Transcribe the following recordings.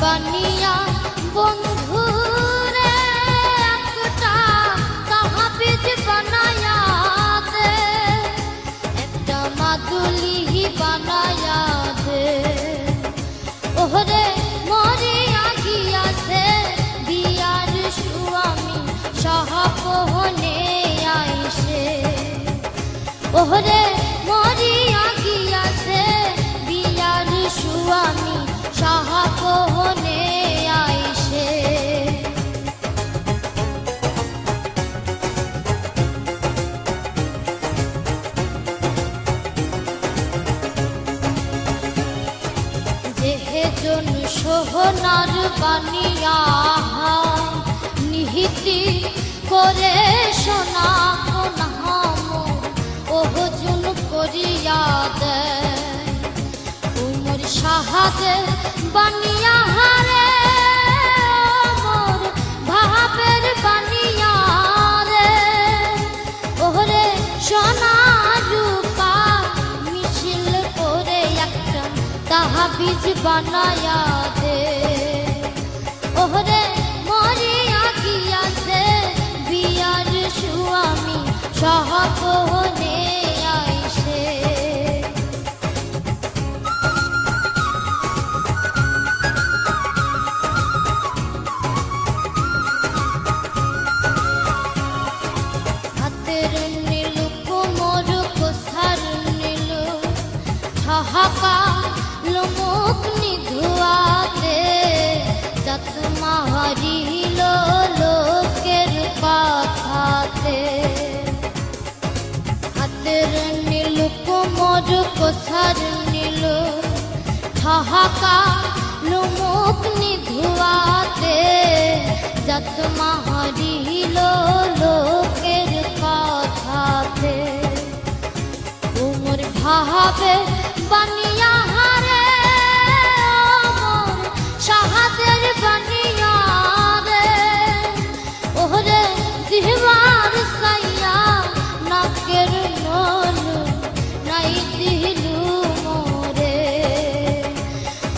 বানিয়া বন্ধুরে একটা তাহাবিজ বানায়া দে, একটা মাদুলি বানায়া দে। ওহরে মরিয়া গিয়াছে বিয়ার স্বামী সাহাপনে আইসে। ওহরে মরিয়া গিয়াছে বিয়ার স্বামী সাহাপনে আইসে। যেহেজন সোহনার বানিয়া নিহিতি করে সোনা কোনাম ওহজন করিয়া দেয়। উমর শাহাদে বানিয়া হারে মোর ভাবের বানিয়া রে। ওহরে সোনা রূপা মিছিল করে একটা তাহাবিজ বানায়া দে। ওহরে মরিয়া গিয়াছে বিয়ার স্বামী সাহাপনে আইসে। হাতের নীলু কোমর কোসার নীলু ঠাহাকা লোমুখ নিধুয়াতে যাত মারিল লোকের কথাতে। হাতের নীলু কোমর কোসার নীলু ঠাহাকা লোমুখ নিধুয়াতে যাত মারিল লোকের কথাতে। উমর ভাবে বানিয়া হারে মোর শাহাদের বানিয়া রে। ওহরে জিহবার সাইয়া নাকের নলু নাই দিলু মোরে।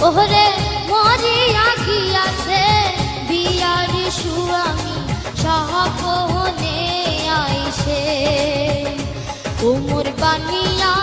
ওহরে মরিয়া গিয়াছে বিয়ার স্বামী সাহাপনে আইসে। উমর বানিয়া